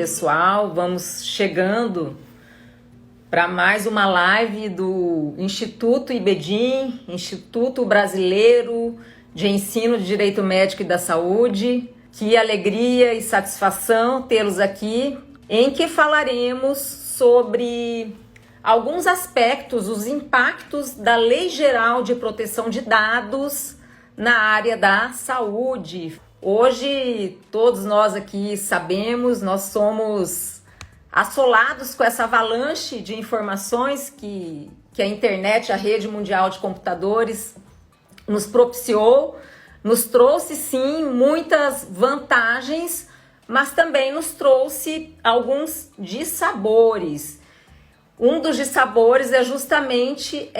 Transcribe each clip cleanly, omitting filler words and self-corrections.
pessoal, vamos chegando para mais uma live do Instituto IBEDIM, Instituto Brasileiro de Ensino de Direito Médico e da Saúde. Que alegria e satisfação tê-los aqui, em que falaremos sobre alguns aspectos, os impactos da Lei Geral de Proteção de Dados na área da saúde. Hoje, todos nós aqui sabemos, nós somos assolados com essa avalanche de informações que a internet, a rede mundial de computadores, nos propiciou, nos trouxe sim muitas vantagens, mas também nos trouxe alguns dissabores. Um dos dissabores é justamente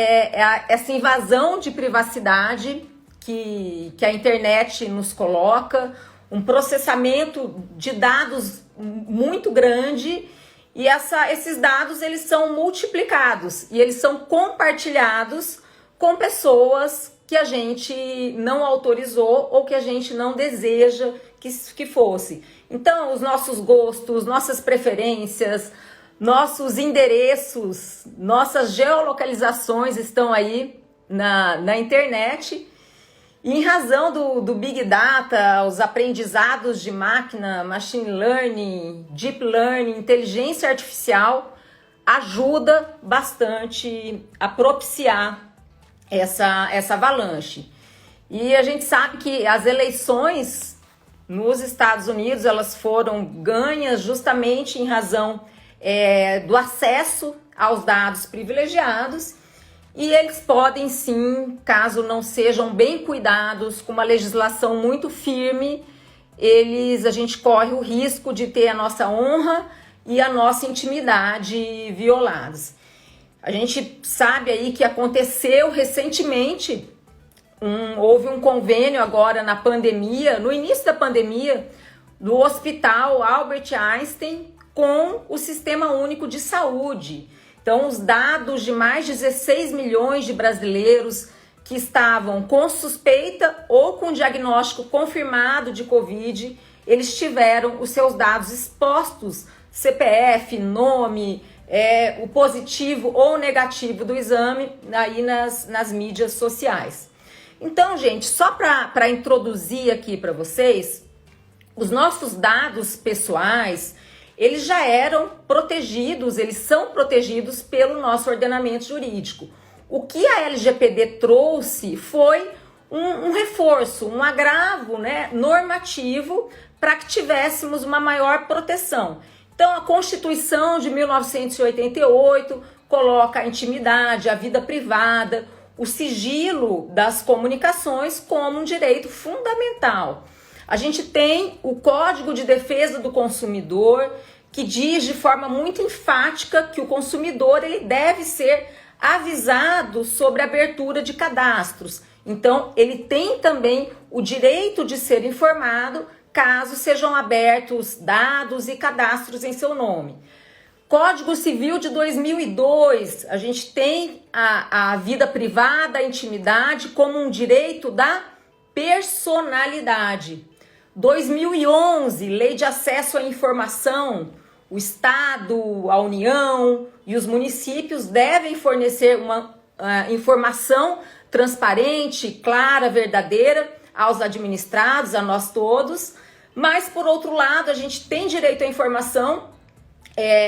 essa invasão de privacidade que a internet nos coloca, um processamento de dados muito grande, e esses dados eles são multiplicados e eles são compartilhados com pessoas que a gente não autorizou ou que a gente não deseja que fosse. Então, os nossos gostos, nossas preferências, nossos endereços, nossas geolocalizações estão aí na internet. E em razão do Big Data, os aprendizados de máquina, Machine Learning, Deep Learning, inteligência artificial, ajuda bastante a propiciar essa avalanche. E a gente sabe que as eleições nos Estados Unidos, elas foram ganhas justamente em razão do acesso aos dados privilegiados, e eles podem sim, caso não sejam bem cuidados, com uma legislação muito firme, a gente corre o risco de ter a nossa honra e a nossa intimidade violados. A gente sabe aí que aconteceu recentemente, houve um convênio agora na pandemia, no início da pandemia, do Hospital Albert Einstein com o Sistema Único de Saúde. Então, os dados de mais de 16 milhões de brasileiros que estavam com suspeita ou com diagnóstico confirmado de Covid, eles tiveram os seus dados expostos, CPF, nome, o positivo ou negativo do exame aí nas mídias sociais. Então, gente, só para introduzir aqui para vocês, os nossos dados pessoais, eles já eram protegidos, eles são protegidos pelo nosso ordenamento jurídico. O que a LGPD trouxe foi um reforço, um agravo, né, normativo para que tivéssemos uma maior proteção. Então, a Constituição de 1988 coloca a intimidade, a vida privada, o sigilo das comunicações como um direito fundamental. A gente tem o Código de Defesa do Consumidor, que diz de forma muito enfática que o consumidor ele deve ser avisado sobre a abertura de cadastros. Então, ele tem também o direito de ser informado caso sejam abertos dados e cadastros em seu nome. Código Civil de 2002, a gente tem a vida privada, a intimidade como um direito da personalidade. 2011, Lei de Acesso à Informação, o Estado, a União e os municípios devem fornecer uma informação transparente, clara, verdadeira aos administrados, a nós todos, mas por outro lado a gente tem direito à informação,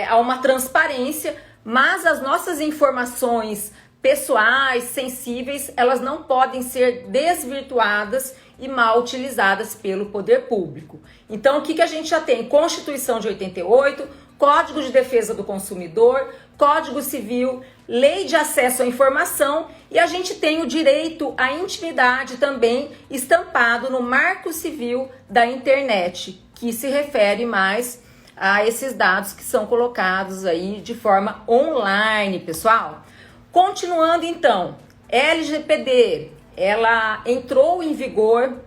a uma transparência, mas as nossas informações pessoais, sensíveis, elas não podem ser desvirtuadas e mal utilizadas pelo poder público. Então, o que a gente já tem? Constituição de 88, Código de Defesa do Consumidor, Código Civil, Lei de Acesso à Informação, e a gente tem o direito à intimidade também estampado no Marco Civil da Internet, que se refere mais a esses dados que são colocados aí de forma online, pessoal. Continuando então, LGPD, ela entrou em vigor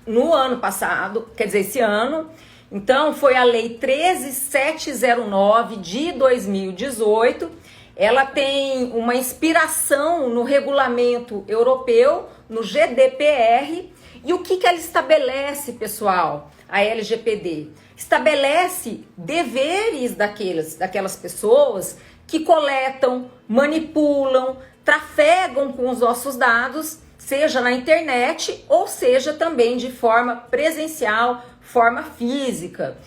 no ano passado, quer dizer, esse ano. Então, foi a Lei 13709 de 2018. Ela tem uma inspiração no regulamento europeu, no GDPR, E o que ela estabelece, pessoal? A LGPD estabelece deveres daquelas pessoas que coletam, manipulam, trafegam com os nossos dados, seja na internet ou seja também de forma presencial, forma física.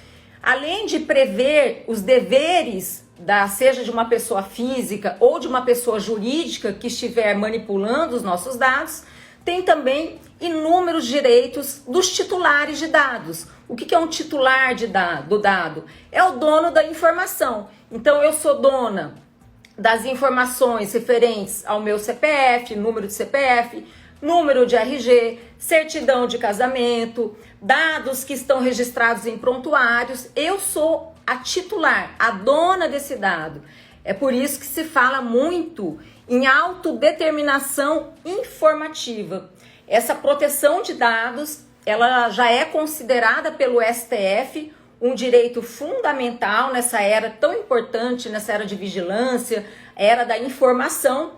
Além de prever os deveres, seja de uma pessoa física ou de uma pessoa jurídica que estiver manipulando os nossos dados, tem também inúmeros direitos dos titulares de dados. O que é um titular do dado? É o dono da informação. Então, eu sou dona das informações referentes ao meu CPF, número de CPF, número de RG, certidão de casamento, dados que estão registrados em prontuários. Eu sou a titular, a dona desse dado. É por isso que se fala muito em autodeterminação informativa. Essa proteção de dados, ela já é considerada pelo STF um direito fundamental nessa era tão importante, nessa era de vigilância, era da informação,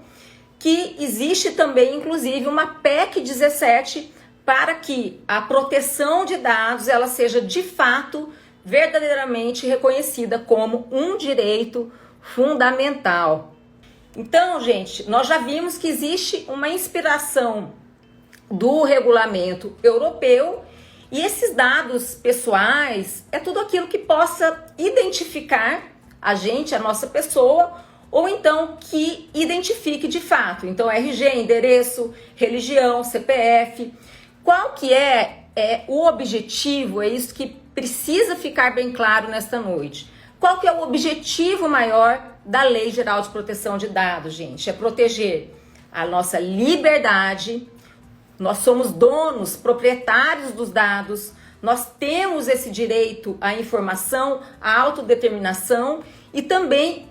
que existe também, inclusive, uma PEC 17 para que a proteção de dados ela seja, de fato, verdadeiramente reconhecida como um direito fundamental. Então, gente, nós já vimos que existe uma inspiração do regulamento europeu e esses dados pessoais é tudo aquilo que possa identificar a gente, a nossa pessoa, ou então que identifique de fato. Então, RG, endereço, religião, CPF. Qual que é o objetivo? É isso que precisa ficar bem claro nesta noite. Qual que é o objetivo maior da Lei Geral de Proteção de Dados, gente? É proteger a nossa liberdade. Nós somos donos, proprietários dos dados. Nós temos esse direito à informação, à autodeterminação e também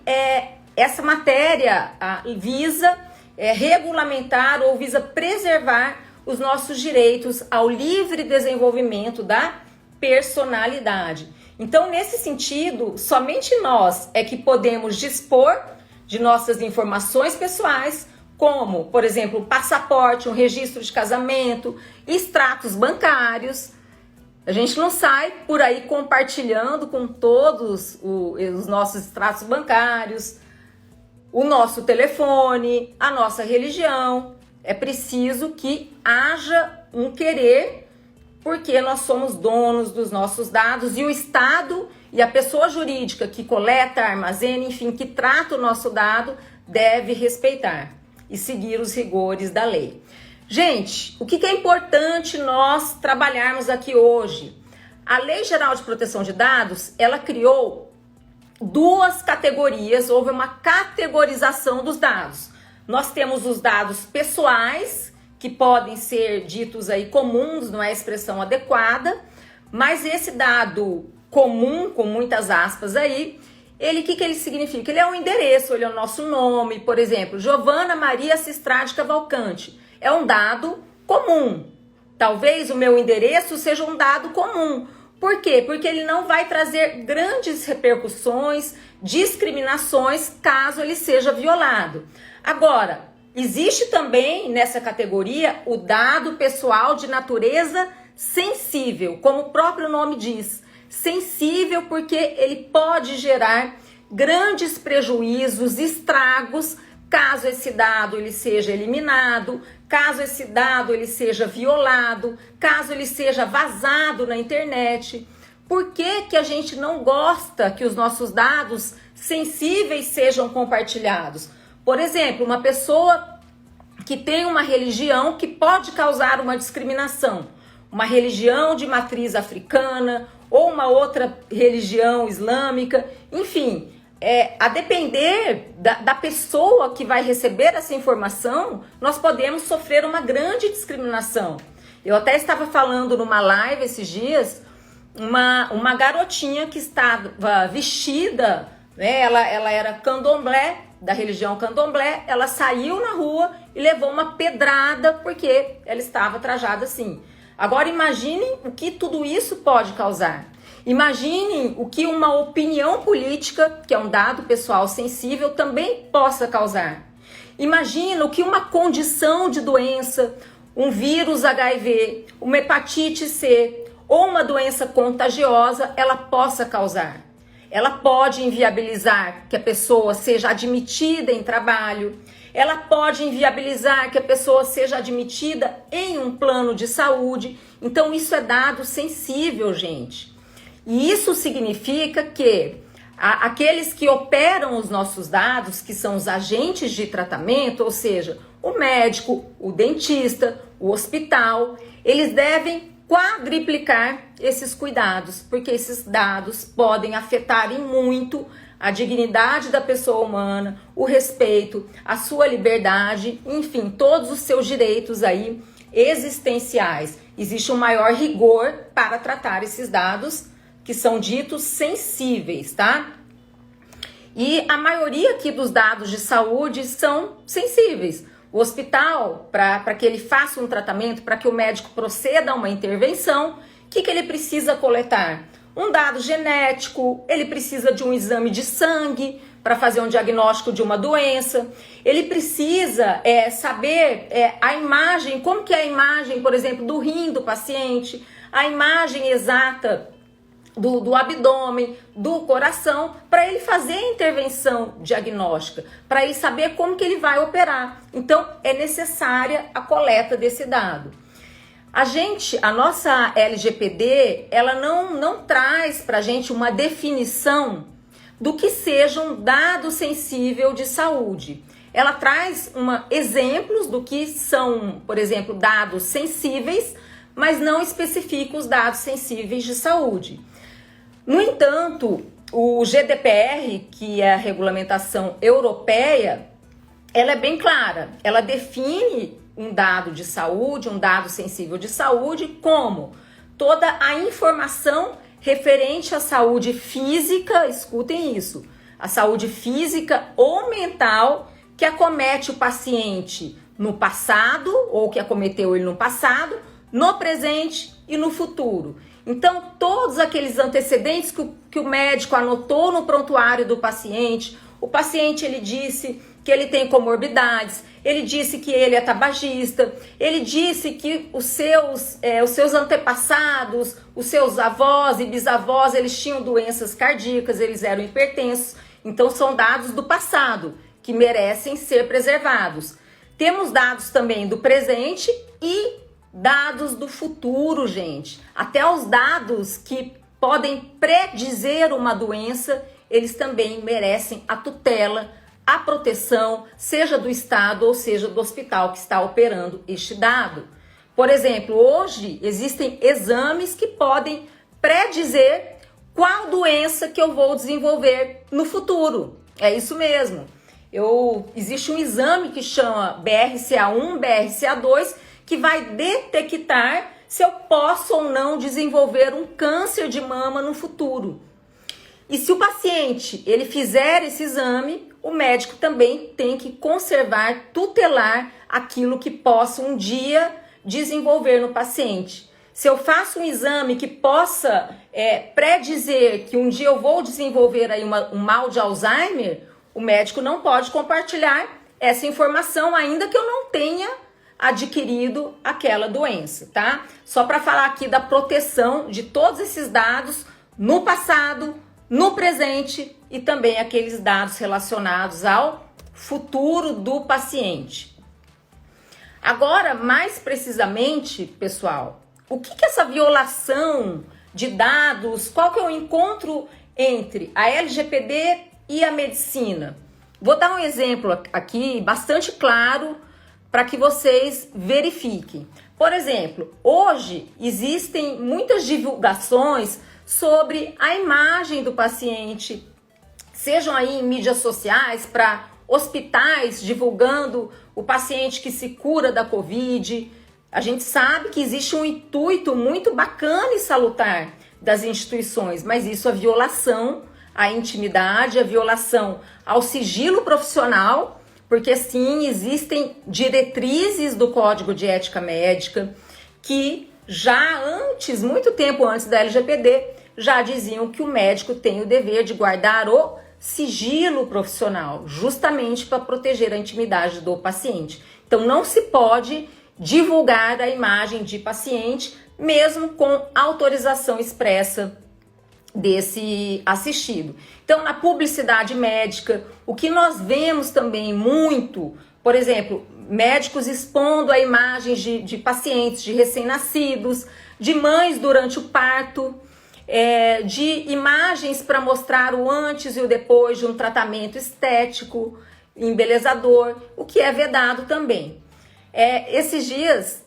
essa matéria visa regulamentar ou visa preservar os nossos direitos ao livre desenvolvimento da personalidade. Então, nesse sentido, somente nós é que podemos dispor de nossas informações pessoais, como, por exemplo, um passaporte, um registro de casamento, extratos bancários. A gente não sai por aí compartilhando com todos os nossos extratos bancários, o nosso telefone, a nossa religião. É preciso que haja um querer, porque nós somos donos dos nossos dados e o Estado e a pessoa jurídica que coleta, armazena, enfim, que trata o nosso dado, deve respeitar e seguir os rigores da lei. Gente, o que é importante nós trabalharmos aqui hoje? A Lei Geral de Proteção de Dados, ela criou duas categorias, houve uma categorização dos dados. Nós temos os dados pessoais, que podem ser ditos aí comuns, não é a expressão adequada, mas esse dado comum, com muitas aspas aí, o que ele significa? Ele é um endereço, ele é o nosso nome, por exemplo, Giovana Maria Sistrade Cavalcante. É um dado comum. Talvez o meu endereço seja um dado comum. Por quê? Porque ele não vai trazer grandes repercussões, discriminações, caso ele seja violado. Agora, existe também nessa categoria o dado pessoal de natureza sensível, como o próprio nome diz. Sensível porque ele pode gerar grandes prejuízos, estragos, caso esse dado ele seja eliminado, caso esse dado ele seja violado, caso ele seja vazado na internet. Por que a gente não gosta que os nossos dados sensíveis sejam compartilhados? Por exemplo, uma pessoa que tem uma religião que pode causar uma discriminação, uma religião de matriz africana ou uma outra religião islâmica, enfim, a depender da pessoa que vai receber essa informação, nós podemos sofrer uma grande discriminação. Eu até estava falando numa live esses dias, uma garotinha que estava vestida, né, ela era candomblé, da religião candomblé, ela saiu na rua e levou uma pedrada porque ela estava trajada assim. Agora imaginem o que tudo isso pode causar. Imaginem o que uma opinião política, que é um dado pessoal sensível, também possa causar. Imagina o que uma condição de doença, um vírus HIV, uma hepatite C ou uma doença contagiosa ela possa causar. Ela pode inviabilizar que a pessoa seja admitida em trabalho, ela pode inviabilizar que a pessoa seja admitida em um plano de saúde. Então isso é dado sensível, gente. E isso significa que aqueles que operam os nossos dados, que são os agentes de tratamento, ou seja, o médico, o dentista, o hospital, eles devem quadriplicar esses cuidados, porque esses dados podem afetar em muito a dignidade da pessoa humana, o respeito, a sua liberdade, enfim, todos os seus direitos aí existenciais. Existe um maior rigor para tratar esses dados que são ditos sensíveis, tá? E a maioria aqui dos dados de saúde são sensíveis. O hospital, para que ele faça um tratamento, para que o médico proceda a uma intervenção, o que ele precisa coletar? Um dado genético, ele precisa de um exame de sangue para fazer um diagnóstico de uma doença, ele precisa saber a imagem, como que é a imagem, por exemplo, do rim do paciente, a imagem exata do abdômen, do coração, para ele fazer a intervenção diagnóstica, para ele saber como que ele vai operar. Então, é necessária a coleta desse dado. A nossa LGPD, ela não traz para a gente uma definição do que seja um dado sensível de saúde. Ela traz exemplos do que são, por exemplo, dados sensíveis, mas não especifica os dados sensíveis de saúde. No entanto, o GDPR, que é a regulamentação europeia, ela é bem clara. Ela define um dado de saúde, um dado sensível de saúde, como toda a informação referente à saúde física, escutem isso, a saúde física ou mental que acomete o paciente no passado, ou que acometeu ele no passado, no presente e no futuro. Então, todos aqueles antecedentes que o médico anotou no prontuário do paciente, o paciente ele disse que ele tem comorbidades, ele disse que ele é tabagista, ele disse que os seus antepassados, os seus avós e bisavós, eles tinham doenças cardíacas, eles eram hipertensos. Então, são dados do passado que merecem ser preservados. Temos dados também do presente e dados do futuro, gente. Até os dados que podem predizer uma doença, eles também merecem a tutela, a proteção, seja do Estado ou seja do hospital que está operando este dado. Por exemplo, hoje existem exames que podem predizer qual doença que eu vou desenvolver no futuro. É isso mesmo. Existe um exame que chama BRCA1, BRCA2, que vai detectar se eu posso ou não desenvolver um câncer de mama no futuro. E se o paciente ele fizer esse exame, o médico também tem que conservar, tutelar aquilo que possa um dia desenvolver no paciente. Se eu faço um exame que possa predizer que um dia eu vou desenvolver aí um mal de Alzheimer, o médico não pode compartilhar essa informação, ainda que eu não tenha adquirido aquela doença, tá? Só para falar aqui da proteção de todos esses dados no passado, no presente e também aqueles dados relacionados ao futuro do paciente. Agora, mais precisamente, pessoal, o que é essa violação de dados? Qual que é o encontro entre a LGPD e a medicina? Vou dar um exemplo aqui bastante claro para que vocês verifiquem. Por exemplo, hoje existem muitas divulgações sobre a imagem do paciente, sejam aí em mídias sociais, para hospitais divulgando o paciente que se cura da Covid. A gente sabe que existe um intuito muito bacana e salutar das instituições, mas isso é violação à intimidade, é violação ao sigilo profissional, porque sim, existem diretrizes do Código de Ética Médica que já antes, muito tempo antes da LGPD, já diziam que o médico tem o dever de guardar o sigilo profissional, justamente para proteger a intimidade do paciente. Então não se pode divulgar a imagem de paciente, mesmo com autorização expressa desse assistido. Então, na publicidade médica, o que nós vemos também muito, por exemplo, médicos expondo a imagens de pacientes, de recém-nascidos, de mães durante o parto, de imagens para mostrar o antes e o depois de um tratamento estético, embelezador, o que é vedado também. Esses dias,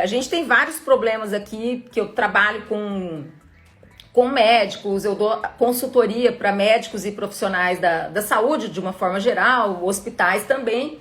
a gente tem vários problemas aqui, que eu trabalho com médicos, eu dou consultoria para médicos e profissionais da saúde de uma forma geral, hospitais também.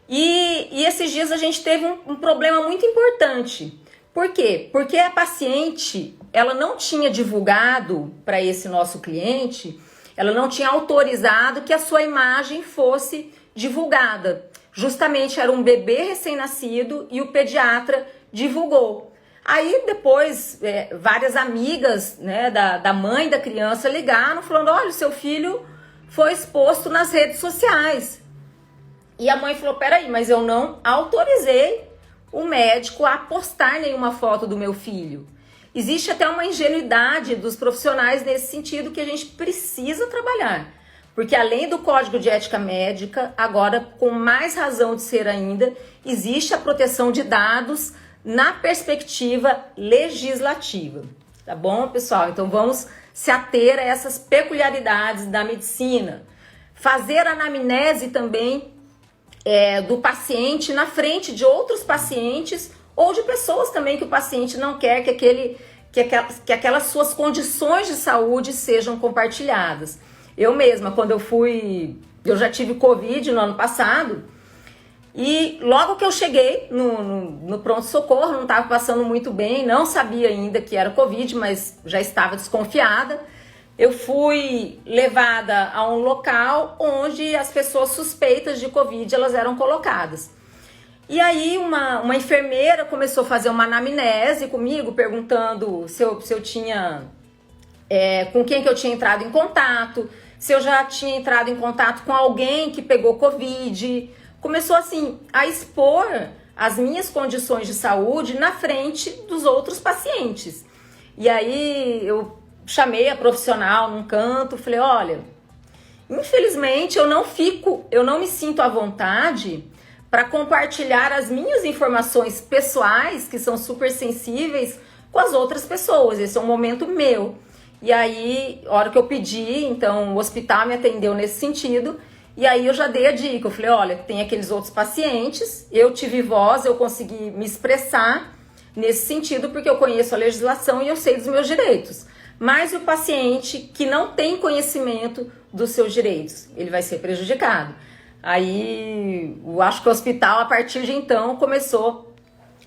E esses dias a gente teve um problema muito importante. Por quê? Porque a paciente, ela não tinha divulgado para esse nosso cliente, ela não tinha autorizado que a sua imagem fosse divulgada. Justamente era um bebê recém-nascido e o pediatra divulgou. Aí depois, várias amigas, né, da mãe da criança ligaram falando, olha, o seu filho foi exposto nas redes sociais. E a mãe falou, peraí, mas eu não autorizei o médico a postar nenhuma foto do meu filho. Existe até uma ingenuidade dos profissionais nesse sentido que a gente precisa trabalhar. Porque além do Código de Ética Médica, agora com mais razão de ser ainda, existe a proteção de dados na perspectiva legislativa. Tá bom, pessoal? Então vamos se ater a essas peculiaridades da medicina. Fazer anamnese também do paciente na frente de outros pacientes ou de pessoas também que o paciente não quer que aquelas suas condições de saúde sejam compartilhadas. Eu mesma, quando eu já tive Covid no ano passado, e logo que eu cheguei no pronto-socorro, não estava passando muito bem, não sabia ainda que era Covid, mas já estava desconfiada. Eu fui levada a um local onde as pessoas suspeitas de Covid, elas eram colocadas. E aí uma enfermeira começou a fazer uma anamnese comigo, perguntando se eu tinha, com quem que eu tinha entrado em contato, se eu já tinha entrado em contato com alguém que pegou Covid. Começou assim a expor as minhas condições de saúde na frente dos outros pacientes. E aí eu chamei a profissional num canto, falei, olha, infelizmente eu não me sinto à vontade para compartilhar as minhas informações pessoais, que são super sensíveis, com as outras pessoas. Esse é um momento meu. E aí, a hora que eu pedi, então o hospital me atendeu nesse sentido, e aí eu já dei a dica, eu falei, olha, tem aqueles outros pacientes, eu tive voz, eu consegui me expressar nesse sentido, porque eu conheço a legislação e eu sei dos meus direitos. Mas o paciente que não tem conhecimento dos seus direitos, ele vai ser prejudicado. Aí, eu acho que o hospital, a partir de então, começou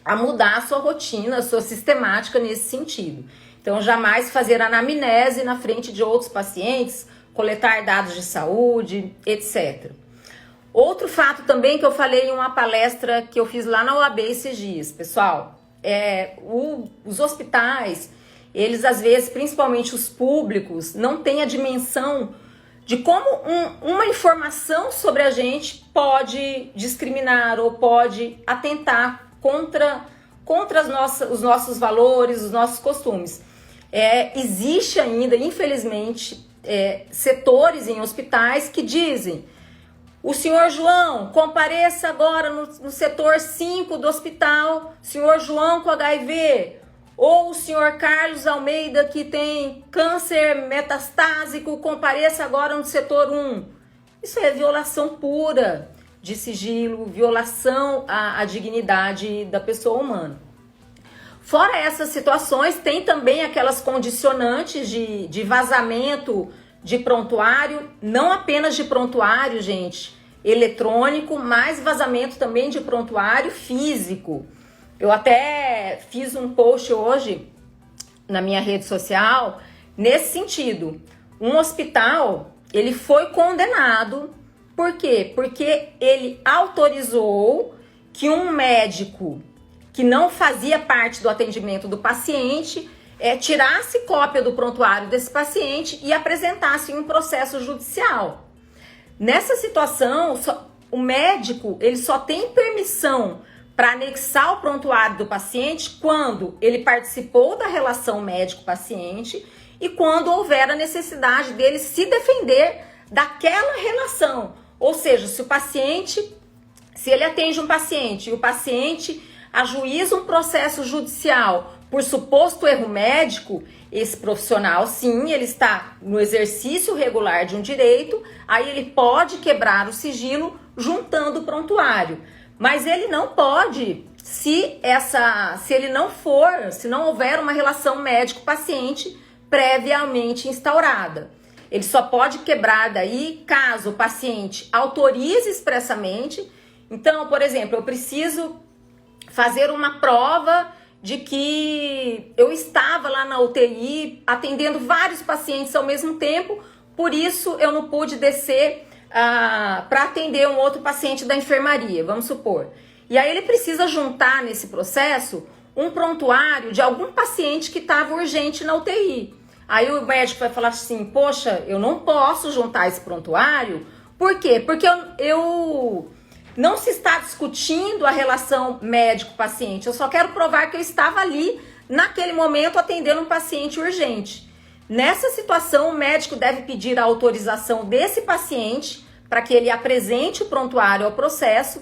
a mudar a sua rotina, a sua sistemática nesse sentido. Então, jamais fazer anamnese na frente de outros pacientes, coletar dados de saúde, etc. Outro fato também que eu falei em uma palestra que eu fiz lá na UAB esses dias, pessoal, os hospitais, eles às vezes, principalmente os públicos, não têm a dimensão de como uma informação sobre a gente pode discriminar ou pode atentar contra os nossos valores, os nossos costumes. Existe ainda, infelizmente, setores em hospitais que dizem: o senhor João, compareça agora no setor 5 do hospital, senhor João com HIV, ou o senhor Carlos Almeida que tem câncer metastásico, compareça agora no setor 1. Isso é violação pura de sigilo, violação à dignidade da pessoa humana. Fora essas situações, tem também aquelas condicionantes de vazamento de prontuário, não apenas de prontuário, gente, eletrônico, mas vazamento também de prontuário físico. Eu até fiz um post hoje na minha rede social nesse sentido. Um hospital, ele foi condenado. Por quê? Porque ele autorizou que um médico que não fazia parte do atendimento do paciente tirasse cópia do prontuário desse paciente e apresentasse em um processo judicial. Nessa situação, o médico ele só tem permissão para anexar o prontuário do paciente quando ele participou da relação médico-paciente e quando houver a necessidade dele se defender daquela relação. Ou seja, se ele atende um paciente e o paciente ajuiza um processo judicial por suposto erro médico, esse profissional, sim, ele está no exercício regular de um direito, aí ele pode quebrar o sigilo juntando o prontuário. Mas ele não pode, se não houver uma relação médico-paciente previamente instaurada. Ele só pode quebrar daí caso o paciente autorize expressamente. Então, por exemplo, eu preciso fazer uma prova de que eu estava lá na UTI atendendo vários pacientes ao mesmo tempo, por isso eu não pude descer para atender um outro paciente da enfermaria, vamos supor. E aí ele precisa juntar nesse processo um prontuário de algum paciente que estava urgente na UTI. Aí o médico vai falar assim, poxa, eu não posso juntar esse prontuário. Por quê? Porque eu não se está discutindo a relação médico-paciente. Eu só quero provar que eu estava ali, naquele momento, atendendo um paciente urgente. Nessa situação, o médico deve pedir a autorização desse paciente para que ele apresente o prontuário ao processo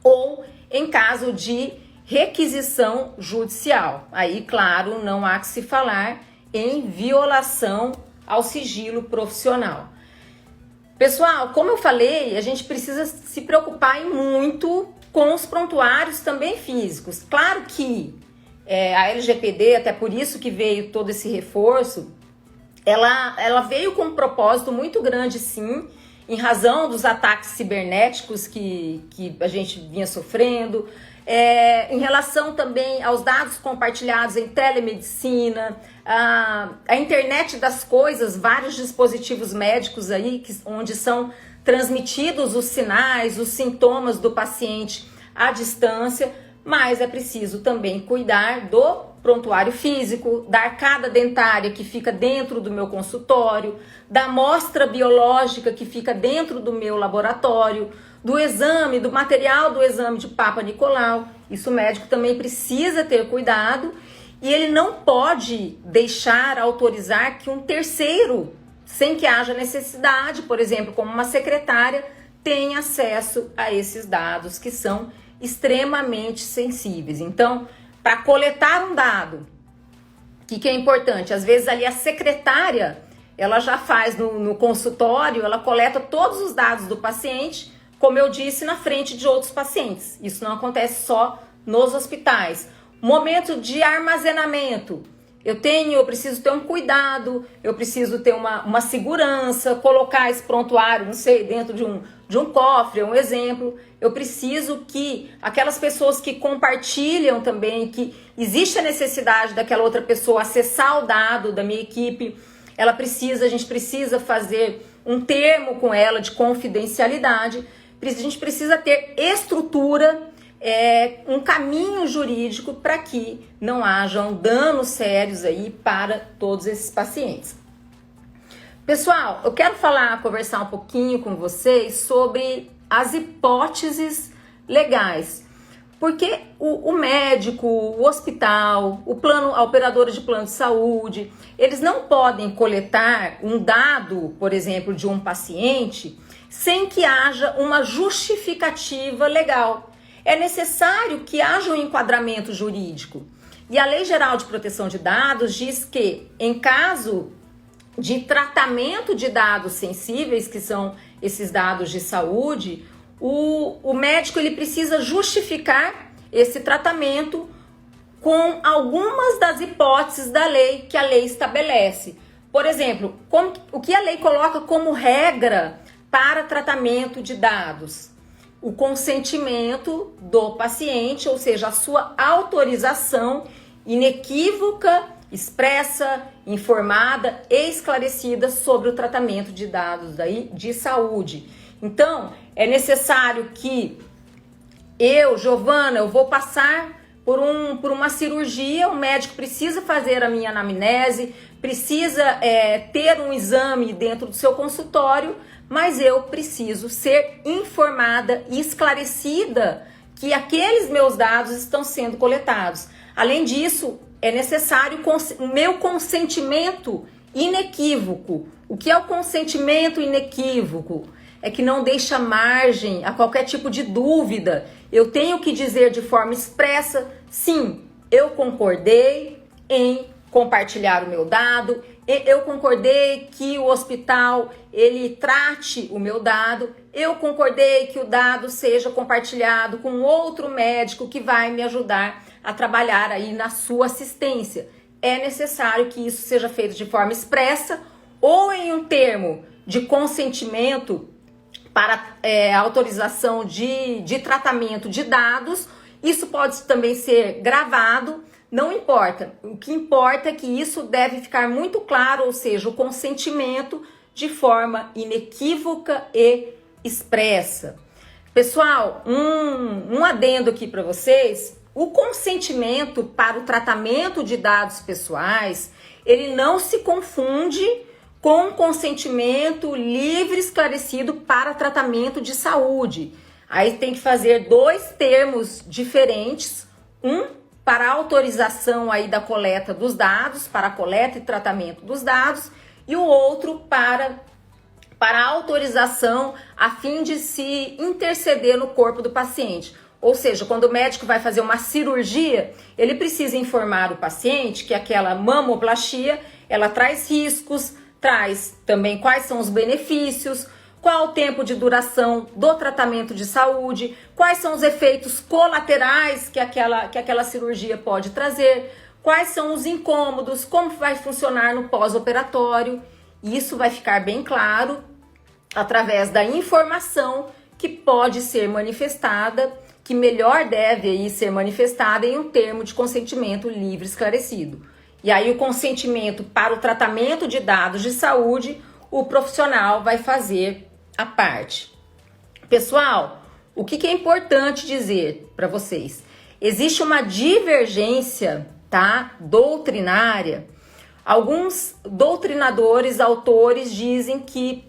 ou em caso de requisição judicial. Aí, claro, não há que se falar em violação ao sigilo profissional. Pessoal, como eu falei, a gente precisa se preocupar muito com os prontuários também físicos. Claro que a LGPD, até por isso que veio todo esse reforço, ela veio com um propósito muito grande, sim, em razão dos ataques cibernéticos que a gente vinha sofrendo, em relação também aos dados compartilhados em telemedicina, a internet das coisas, vários dispositivos médicos aí, onde são transmitidos os sinais, os sintomas do paciente à distância, mas é preciso também cuidar do prontuário físico, da arcada dentária que fica dentro do meu consultório, da amostra biológica que fica dentro do meu laboratório, do exame, do material do exame de Papa Nicolau. Isso o médico também precisa ter cuidado e ele não pode autorizar que um terceiro, sem que haja necessidade, por exemplo, como uma secretária, tenha acesso a esses dados que são extremamente sensíveis. Então, para coletar um dado, o que é importante? Às vezes ali a secretária, ela já faz no consultório, ela coleta todos os dados do paciente, como eu disse, na frente de outros pacientes. Isso não acontece só nos hospitais. Momento de armazenamento. Eu preciso ter um cuidado, eu preciso ter uma segurança, colocar esse prontuário, não sei, dentro de um cofre, é um exemplo. Eu preciso que aquelas pessoas que compartilham também, que existe a necessidade daquela outra pessoa acessar o dado da minha equipe, a gente precisa fazer um termo com ela de confidencialidade, a gente precisa ter estrutura, um caminho jurídico para que não hajam danos sérios aí para todos esses pacientes. Pessoal, eu quero conversar um pouquinho com vocês sobre as hipóteses legais. Porque o médico, o hospital, a operadora de plano de saúde, eles não podem coletar um dado, por exemplo, de um paciente sem que haja uma justificativa legal. É necessário que haja um enquadramento jurídico. E a Lei Geral de Proteção de Dados diz que, em caso de tratamento de dados sensíveis, que são esses dados de saúde, o médico ele precisa justificar esse tratamento com algumas das hipóteses da lei que a lei estabelece. Por exemplo, o que a lei coloca como regra para tratamento de dados? O consentimento do paciente, ou seja, a sua autorização inequívoca, expressa, informada e esclarecida sobre o tratamento de dados de saúde. Então, é necessário que Giovana, eu vou passar por uma cirurgia, o médico precisa fazer a minha anamnese, precisa ter um exame dentro do seu consultório, mas eu preciso ser informada e esclarecida que aqueles meus dados estão sendo coletados. Além disso, é necessário o meu consentimento inequívoco. O que é o consentimento inequívoco? É que não deixa margem a qualquer tipo de dúvida. Eu tenho que dizer de forma expressa, sim, eu concordei em compartilhar o meu dado, eu concordei que o hospital ele trate o meu dado, eu concordei que o dado seja compartilhado com outro médico que vai me ajudar a trabalhar aí na sua assistência. É necessário que isso seja feito de forma expressa ou em um termo de consentimento para autorização de tratamento de dados. Isso pode também ser gravado, não importa. O que importa é que isso deve ficar muito claro, ou seja, o consentimento de forma inequívoca e expressa. Pessoal, um adendo aqui para vocês. O consentimento para o tratamento de dados pessoais, ele não se confunde com consentimento livre e esclarecido para tratamento de saúde. Aí tem que fazer dois termos diferentes, um para autorização aí da coleta dos dados, para a coleta e tratamento dos dados, e o outro para autorização a fim de se interceder no corpo do paciente. Ou seja, quando o médico vai fazer uma cirurgia, ele precisa informar o paciente que aquela mamoplastia, ela traz riscos, traz também quais são os benefícios, qual o tempo de duração do tratamento de saúde, quais são os efeitos colaterais que aquela cirurgia pode trazer, quais são os incômodos, como vai funcionar no pós-operatório. Isso vai ficar bem claro através da informação que pode ser manifestada, que melhor deve aí ser manifestada em um termo de consentimento livre e esclarecido. E aí o consentimento para o tratamento de dados de saúde, o profissional vai fazer a parte. Pessoal, o que é importante dizer para vocês? Existe uma divergência, tá, doutrinária. Alguns doutrinadores, autores dizem que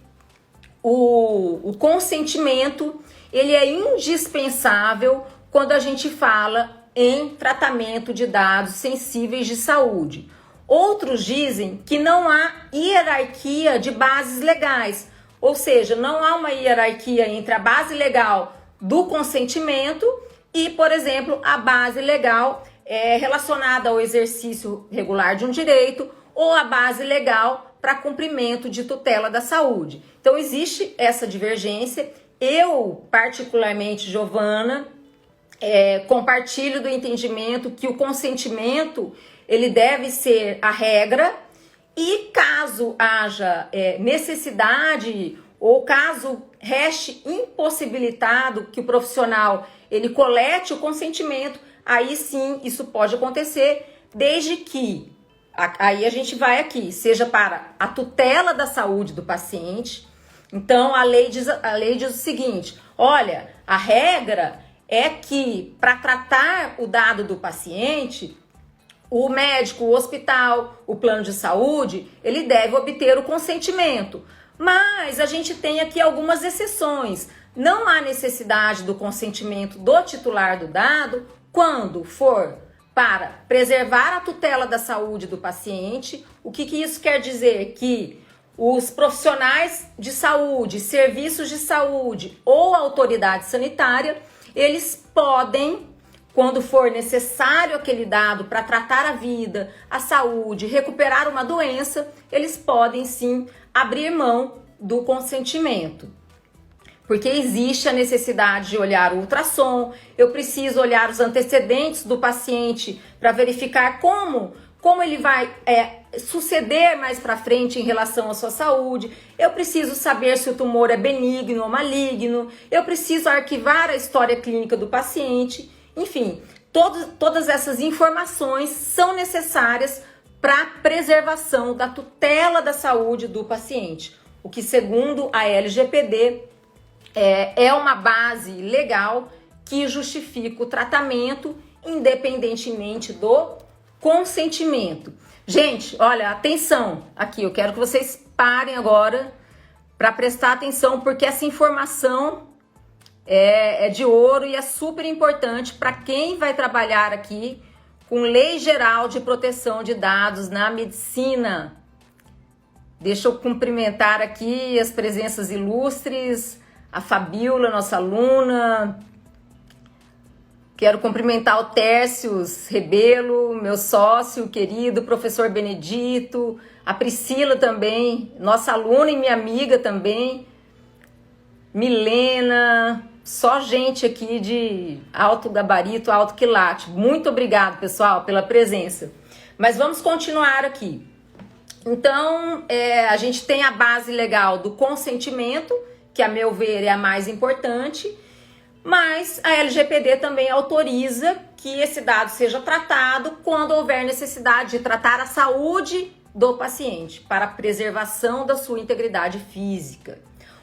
o consentimento ele é indispensável quando a gente fala em tratamento de dados sensíveis de saúde. Outros dizem que não há hierarquia de bases legais, ou seja, não há uma hierarquia entre a base legal do consentimento e, por exemplo, a base legal relacionada ao exercício regular de um direito ou a base legal para cumprimento de tutela da saúde. Então, existe essa divergência. Eu, particularmente, Giovana, compartilho do entendimento que o consentimento ele deve ser a regra e caso haja necessidade ou caso reste impossibilitado que o profissional ele colete o consentimento, aí sim isso pode acontecer, desde que, aí a gente vai aqui, seja para a tutela da saúde do paciente. Então a lei diz o seguinte, olha, a regra é que para tratar o dado do paciente, o médico, o hospital, o plano de saúde, ele deve obter o consentimento. Mas a gente tem aqui algumas exceções. Não há necessidade do consentimento do titular do dado quando for para preservar a tutela da saúde do paciente. O que isso quer dizer? Que os profissionais de saúde, serviços de saúde ou autoridade sanitária, eles podem, quando for necessário aquele dado para tratar a vida, a saúde, recuperar uma doença, eles podem sim abrir mão do consentimento. Porque existe a necessidade de olhar o ultrassom, eu preciso olhar os antecedentes do paciente para verificar como ele vai suceder mais para frente em relação à sua saúde. Eu preciso saber se o tumor é benigno ou maligno. Eu preciso arquivar a história clínica do paciente. Enfim, todas essas informações são necessárias para a preservação da tutela da saúde do paciente. O que, segundo a LGPD, é uma base legal que justifica o tratamento independentemente do consentimento. Gente, olha, atenção aqui, eu quero que vocês parem agora para prestar atenção, porque essa informação é de ouro e é super importante para quem vai trabalhar aqui com Lei Geral de Proteção de Dados na medicina. Deixa eu cumprimentar aqui as presenças ilustres, a Fabiola, nossa aluna. Quero cumprimentar o Tércios Rebelo, meu sócio querido, professor Benedito, a Priscila também, nossa aluna e minha amiga também, Milena, só gente aqui de alto gabarito, alto quilate. Muito obrigado, pessoal, pela presença. Mas vamos continuar aqui. Então, a gente tem a base legal do consentimento, que a meu ver é a mais importante, mas a LGPD também autoriza que esse dado seja tratado quando houver necessidade de tratar a saúde do paciente para a preservação da sua integridade física.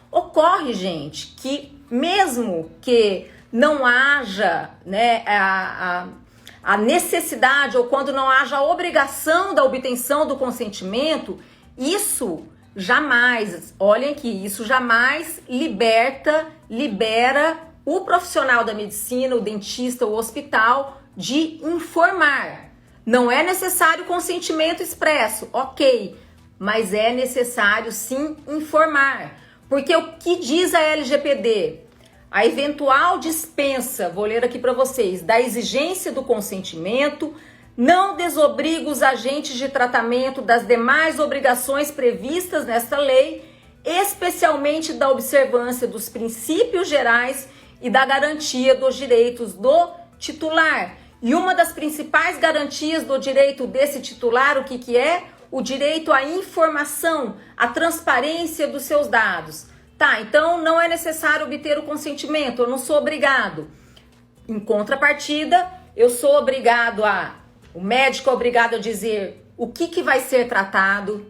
Ocorre, gente, que mesmo que não haja, né, a necessidade ou quando não haja a obrigação da obtenção do consentimento, isso jamais, olhem aqui, isso jamais libera o profissional da medicina, o dentista, o hospital, de informar. Não é necessário consentimento expresso, ok, mas é necessário sim informar. Porque o que diz a LGPD? A eventual dispensa, vou ler aqui para vocês, da exigência do consentimento não desobriga os agentes de tratamento das demais obrigações previstas nesta lei, especialmente da observância dos princípios gerais e da garantia dos direitos do titular. E uma das principais garantias do direito desse titular, o que é? O direito à informação, à transparência dos seus dados. Tá, então não é necessário obter o consentimento, eu não sou obrigado. Em contrapartida, eu sou obrigado o médico é obrigado a dizer o que vai ser tratado,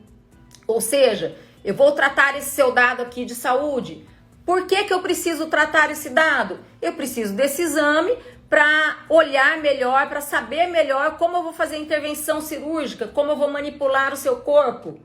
ou seja, eu vou tratar esse seu dado aqui de saúde. Por que eu preciso tratar esse dado? Eu preciso desse exame para olhar melhor, para saber melhor como eu vou fazer a intervenção cirúrgica, como eu vou manipular o seu corpo,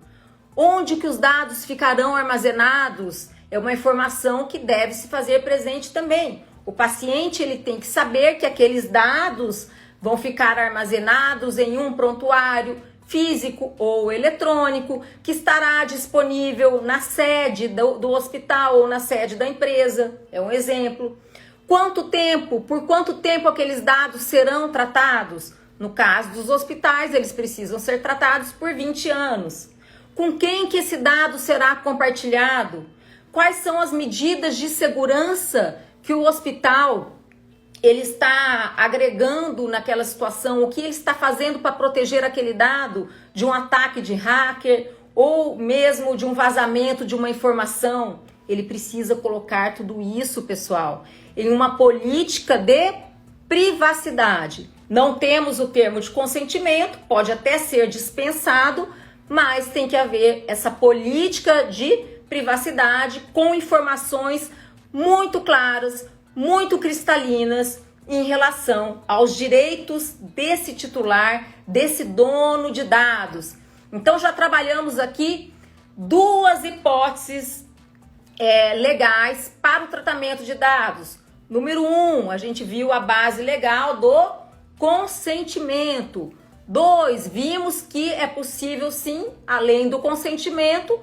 onde que os dados ficarão armazenados. É uma informação que deve se fazer presente também. O paciente ele tem que saber que aqueles dados vão ficar armazenados em um prontuário físico ou eletrônico, que estará disponível na sede do hospital ou na sede da empresa. É um exemplo. Por quanto tempo aqueles dados serão tratados? No caso dos hospitais, eles precisam ser tratados por 20 anos. Com quem que esse dado será compartilhado? Quais são as medidas de segurança que o hospital ele está agregando naquela situação? O que ele está fazendo para proteger aquele dado de um ataque de hacker ou mesmo de um vazamento de uma informação? Ele precisa colocar tudo isso, pessoal, em uma política de privacidade. Não temos o termo de consentimento, pode até ser dispensado, mas tem que haver essa política de privacidade com informações muito claras, muito cristalinas em relação aos direitos desse titular, desse dono de dados. Então já trabalhamos aqui duas hipóteses legais para o tratamento de dados. Número 1, a gente viu a base legal do consentimento. 2, vimos que é possível sim, além do consentimento,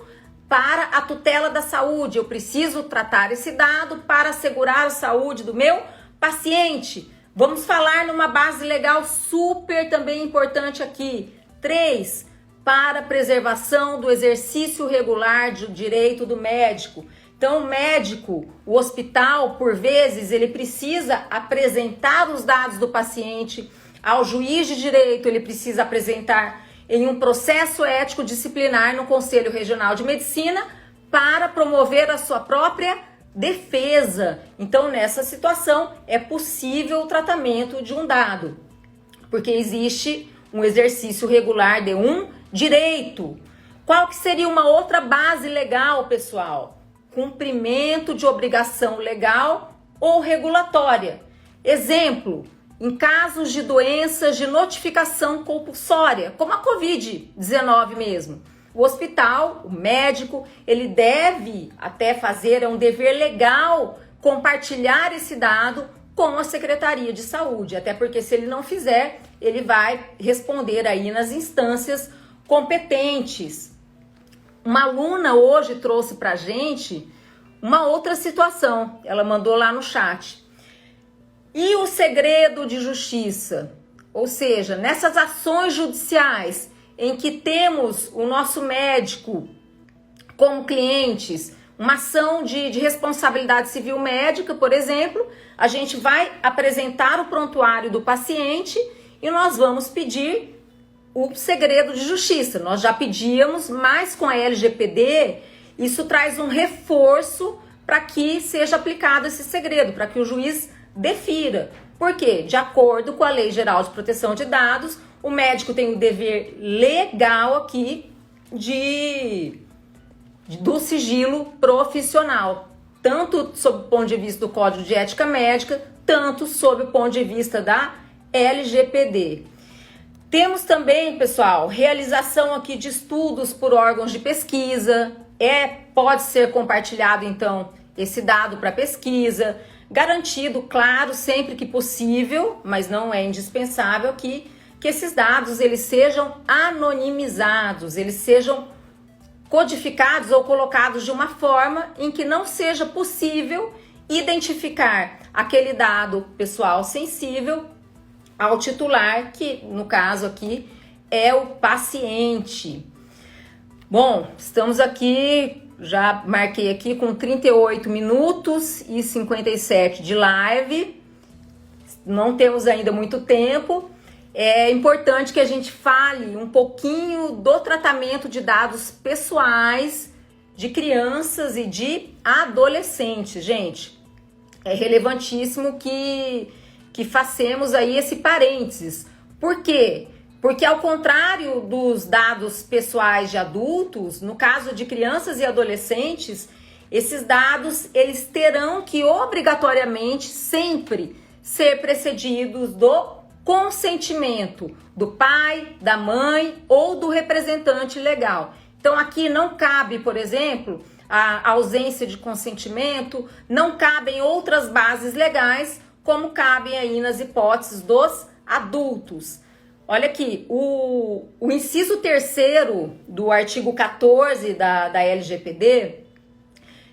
para a tutela da saúde. Eu preciso tratar esse dado para assegurar a saúde do meu paciente. Vamos falar numa base legal super também importante aqui. 3, para a preservação do exercício regular do direito do médico. Então, o médico, o hospital, por vezes, ele precisa apresentar os dados do paciente ao juiz de direito, ele precisa apresentar em um processo ético disciplinar no Conselho Regional de Medicina para promover a sua própria defesa. Então, nessa situação, é possível o tratamento de um dado, porque existe um exercício regular de um direito. Qual que seria uma outra base legal, pessoal? Cumprimento de obrigação legal ou regulatória. Exemplo, em casos de doenças de notificação compulsória, como a Covid-19 mesmo. O hospital, o médico, ele deve até fazer, é um dever legal, compartilhar esse dado com a Secretaria de Saúde, até porque se ele não fizer, ele vai responder aí nas instâncias competentes. Uma aluna hoje trouxe pra gente uma outra situação, ela mandou lá no chat. E o segredo de justiça? Ou seja, nessas ações judiciais em que temos o nosso médico como clientes, uma ação de responsabilidade civil médica, por exemplo, a gente vai apresentar o prontuário do paciente e nós vamos pedir o segredo de justiça. Nós já pedíamos, mas com a LGPD, isso traz um reforço para que seja aplicado esse segredo, para que o juiz defira. Por quê? De acordo com a Lei Geral de Proteção de Dados, o médico tem o dever legal aqui do sigilo profissional, tanto sob o ponto de vista do Código de Ética Médica, tanto sob o ponto de vista da LGPD. Temos também, pessoal, realização aqui de estudos por órgãos de pesquisa, pode ser compartilhado então esse dado para pesquisa, garantido, claro, sempre que possível, mas não é indispensável que esses dados eles sejam anonimizados, eles sejam codificados ou colocados de uma forma em que não seja possível identificar aquele dado pessoal sensível ao titular, que no caso aqui é o paciente. Bom, estamos aqui, já marquei aqui com 38 minutos e 57 de live, não temos ainda muito tempo. É importante que a gente fale um pouquinho do tratamento de dados pessoais de crianças e de adolescentes, gente. É relevantíssimo que façamos aí esse parênteses. Por quê? Porque ao contrário dos dados pessoais de adultos, no caso de crianças e adolescentes, esses dados eles terão que obrigatoriamente sempre ser precedidos do consentimento do pai, da mãe ou do representante legal. Então aqui não cabe, por exemplo, a ausência de consentimento, não cabem outras bases legais como cabem aí nas hipóteses dos adultos. Olha aqui, o inciso 3º do artigo 14 da LGPD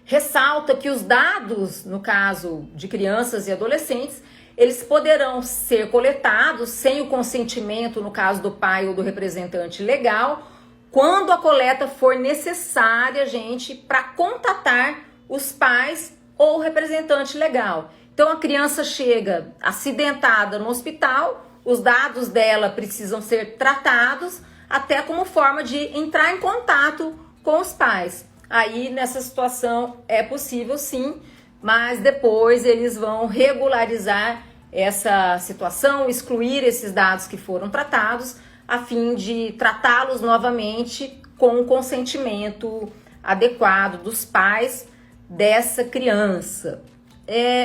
ressalta que os dados, no caso de crianças e adolescentes, eles poderão ser coletados sem o consentimento, no caso do pai ou do representante legal, quando a coleta for necessária, gente, para contatar os pais ou o representante legal. Então a criança chega acidentada no hospital, os dados dela precisam ser tratados até como forma de entrar em contato com os pais. Aí nessa situação é possível sim, mas depois eles vão regularizar essa situação, excluir esses dados que foram tratados, a fim de tratá-los novamente com o consentimento adequado dos pais dessa criança.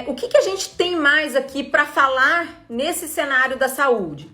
O que a gente tem mais aqui para falar nesse cenário da saúde?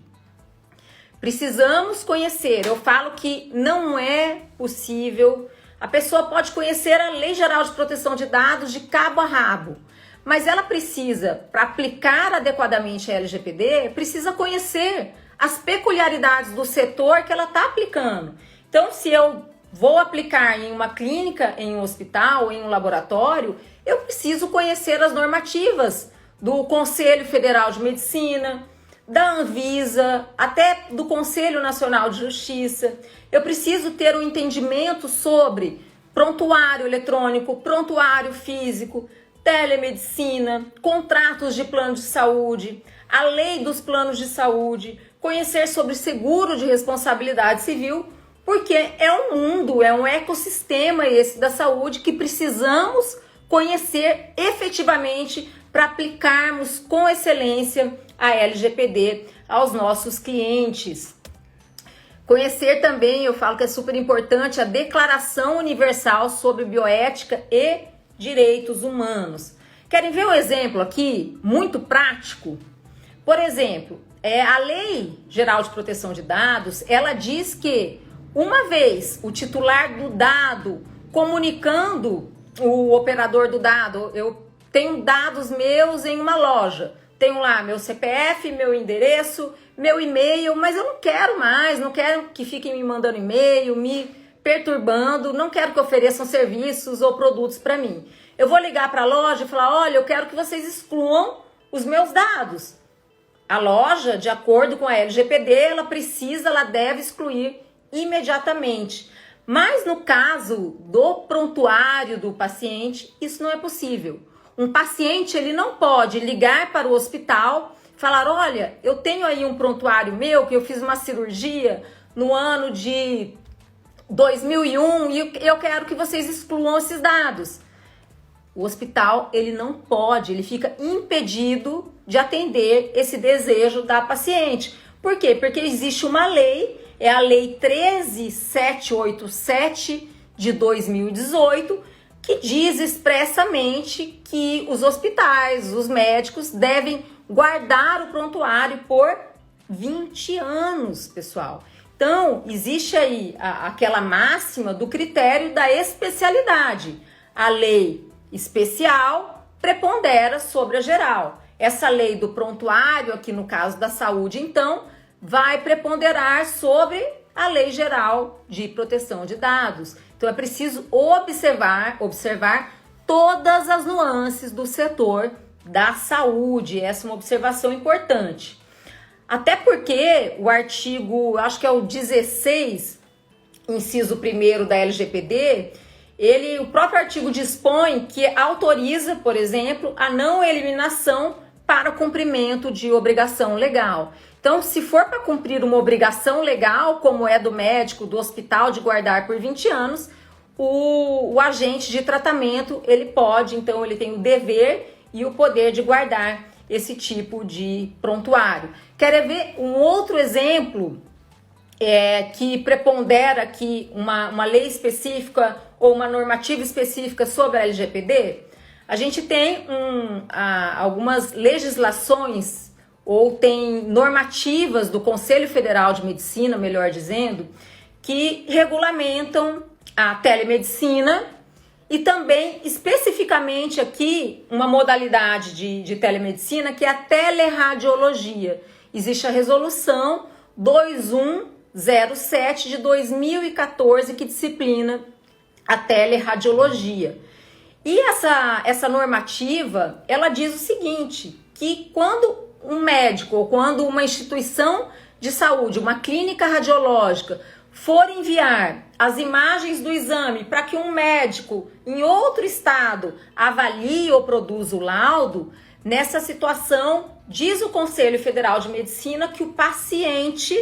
Precisamos conhecer, eu falo que não é possível, a pessoa pode conhecer a Lei Geral de Proteção de Dados de cabo a rabo, mas ela precisa, para aplicar adequadamente a LGPD, precisa conhecer as peculiaridades do setor que ela está aplicando. Então, se eu vou aplicar em uma clínica, em um hospital, em um laboratório, eu preciso conhecer as normativas do Conselho Federal de Medicina, da Anvisa, até do Conselho Nacional de Justiça. Eu preciso ter um entendimento sobre prontuário eletrônico, prontuário físico, telemedicina, contratos de plano de saúde, a lei dos planos de saúde, conhecer sobre seguro de responsabilidade civil, porque é um mundo, é um ecossistema esse da saúde que precisamos conhecer efetivamente para aplicarmos com excelência a LGPD aos nossos clientes. Conhecer também, eu falo que é super importante, a Declaração Universal sobre Bioética e Direitos Humanos. Querem ver um exemplo aqui, muito prático? Por exemplo, a Lei Geral de Proteção de Dados, ela diz que uma vez o titular do dado comunicando o operador do dado, eu tenho dados meus em uma loja. Tenho lá meu CPF, meu endereço, meu e-mail, mas eu não quero mais, não quero que fiquem me mandando e-mail, me perturbando, não quero que ofereçam serviços ou produtos para mim. Eu vou ligar para a loja e falar, olha, eu quero que vocês excluam os meus dados. A loja, de acordo com a LGPD, ela deve excluir imediatamente. Mas no caso do prontuário do paciente, isso não é possível. Um paciente, ele não pode ligar para o hospital, falar, olha, eu tenho aí um prontuário meu, que eu fiz uma cirurgia no ano de 2001 e eu quero que vocês excluam esses dados. O hospital, ele não pode, ele fica impedido de atender esse desejo da paciente. Por quê? Porque existe uma lei, é a Lei 13.787 de 2018, que diz expressamente que os hospitais, os médicos devem guardar o prontuário por 20 anos, pessoal. Então, existe aí aquela máxima do critério da especialidade. A lei especial prepondera sobre a geral. Essa lei do prontuário, aqui no caso da saúde, então, vai preponderar sobre a lei geral de proteção de dados. Então, é preciso observar todas as nuances do setor da saúde. Essa é uma observação importante. Até porque o artigo, acho que é o 16, inciso 1º da LGPD, o próprio artigo dispõe que autoriza, por exemplo, a não eliminação para cumprimento de obrigação legal. Então, se for para cumprir uma obrigação legal, como é do médico, do hospital, de guardar por 20 anos, o agente de tratamento, ele pode, então, ele tem o dever e o poder de guardar esse tipo de prontuário. Quer ver um outro exemplo que prepondera aqui uma lei específica ou uma normativa específica sobre a LGPD? A gente tem algumas legislações ou tem normativas do Conselho Federal de Medicina, melhor dizendo, que regulamentam a telemedicina e também, especificamente aqui, uma modalidade de telemedicina que é a teleradiologia. Existe a resolução 2107 de 2014 que disciplina a teleradiologia. E essa normativa, ela diz o seguinte, que quando um médico ou quando uma instituição de saúde, uma clínica radiológica, for enviar as imagens do exame para que um médico em outro estado avalie ou produza o laudo, nessa situação, diz o Conselho Federal de Medicina que o paciente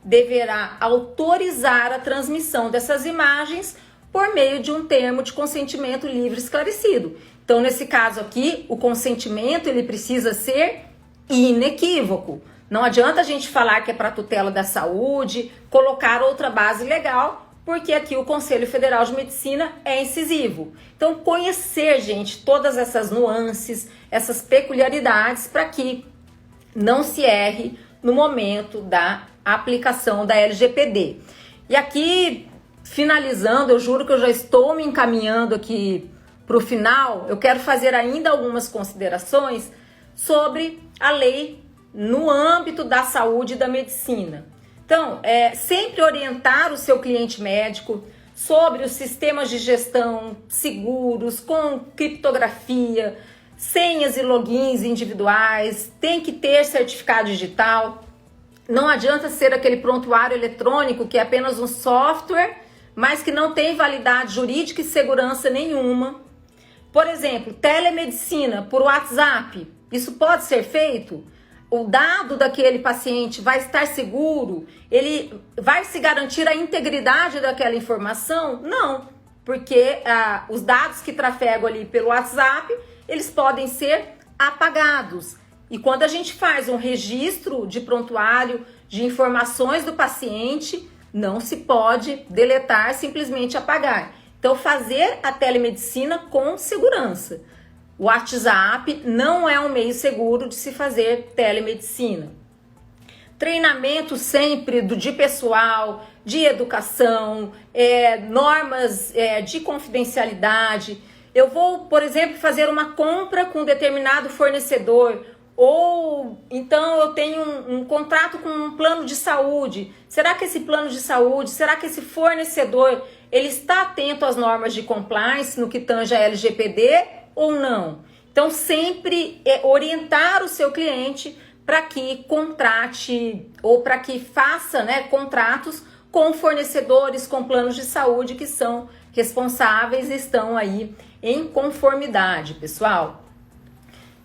deverá autorizar a transmissão dessas imagens por meio de um termo de consentimento livre e esclarecido. Então, nesse caso aqui, o consentimento ele precisa ser inequívoco. Não adianta a gente falar que é para tutela da saúde, colocar outra base legal, porque aqui o Conselho Federal de Medicina é incisivo. Então, conhecer, gente, todas essas nuances, essas peculiaridades, para que não se erre no momento da aplicação da LGPD. E aqui, finalizando, eu juro que eu já estou me encaminhando aqui para o final, eu quero fazer ainda algumas considerações sobre a lei no âmbito da saúde e da medicina. Então, sempre orientar o seu cliente médico sobre os sistemas de gestão seguros, com criptografia, senhas e logins individuais, tem que ter certificado digital. Não adianta ser aquele prontuário eletrônico que é apenas um software, mas que não tem validade jurídica e segurança nenhuma. Por exemplo, telemedicina por WhatsApp, isso pode ser feito? O dado daquele paciente vai estar seguro? Ele vai se garantir a integridade daquela informação? Não, porque os dados que trafegam ali pelo WhatsApp, eles podem ser apagados. E quando a gente faz um registro de prontuário de informações do paciente, não se pode deletar, simplesmente apagar. Então, fazer a telemedicina com segurança. O WhatsApp não é um meio seguro de se fazer telemedicina. Treinamento sempre de pessoal, de educação, normas de confidencialidade. eu vou, por exemplo, fazer uma compra com um determinado fornecedor, ou então eu tenho um contrato com um plano de saúde. Será que esse plano de saúde, será que esse fornecedor, ele está atento às normas de compliance no que tange a LGPD ou não? Então, sempre orientar o seu cliente para que contrate ou para que faça, né, contratos com fornecedores, com planos de saúde que são responsáveis e estão aí em conformidade, pessoal.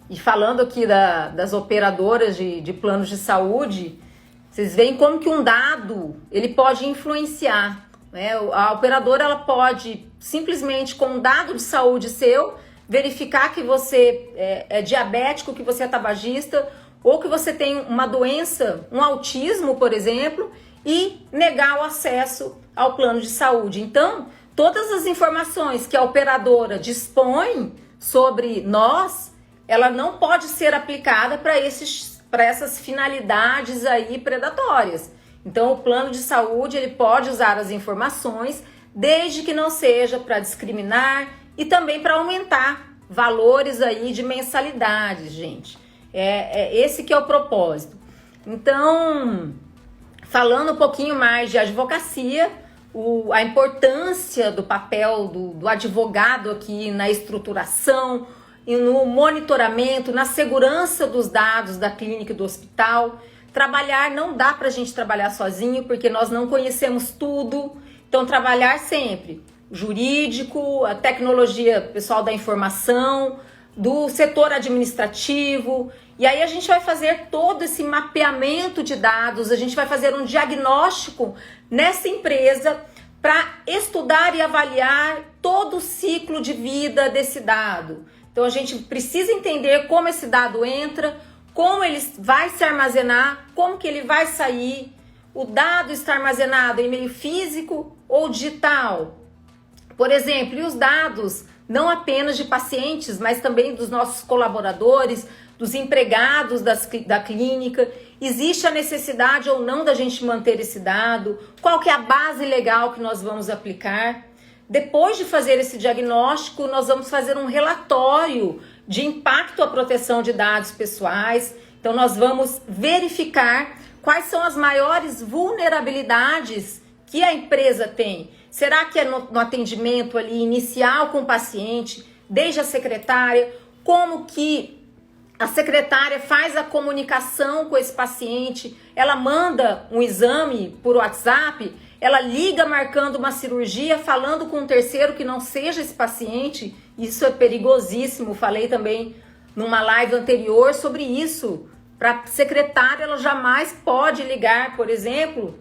E falando aqui das operadoras de planos de saúde, vocês veem como que um dado ele pode influenciar, né? A operadora ela pode simplesmente com um dado de saúde seu verificar que você é diabético, que você é tabagista ou que você tem uma doença, um autismo, por exemplo, e negar o acesso ao plano de saúde. Então, todas as informações que a operadora dispõe sobre nós, ela não pode ser aplicada para essas finalidades aí predatórias. Então, o plano de saúde ele pode usar as informações desde que não seja para discriminar e também para aumentar valores aí de mensalidades, gente. Esse que é o propósito. Então, falando um pouquinho mais de advocacia, a importância do papel do advogado aqui na estruturação e no monitoramento, na segurança dos dados da clínica e do hospital. Trabalhar, não dá pra gente trabalhar sozinho, porque nós não conhecemos tudo. Então, trabalhar sempre jurídico, a tecnologia, pessoal da informação, do setor administrativo. E aí a gente vai fazer todo esse mapeamento de dados, a gente vai fazer um diagnóstico nessa empresa para estudar e avaliar todo o ciclo de vida desse dado. Então a gente precisa entender como esse dado entra, como ele vai se armazenar, como que ele vai sair. O dado está armazenado em meio físico ou digital. Por exemplo, e os dados não apenas de pacientes, mas também dos nossos colaboradores, dos empregados da clínica. Existe a necessidade ou não da gente manter esse dado? Qual que é a base legal que nós vamos aplicar? Depois de fazer esse diagnóstico, nós vamos fazer um relatório de impacto à proteção de dados pessoais. Então, nós vamos verificar quais são as maiores vulnerabilidades que a empresa tem. Será que é no atendimento ali inicial com o paciente, desde a secretária, como que a secretária faz a comunicação com esse paciente, ela manda um exame por WhatsApp, ela liga marcando uma cirurgia, falando com um terceiro que não seja esse paciente. Isso é perigosíssimo, falei também numa live anterior sobre isso. Para a secretária, ela jamais pode ligar, por exemplo,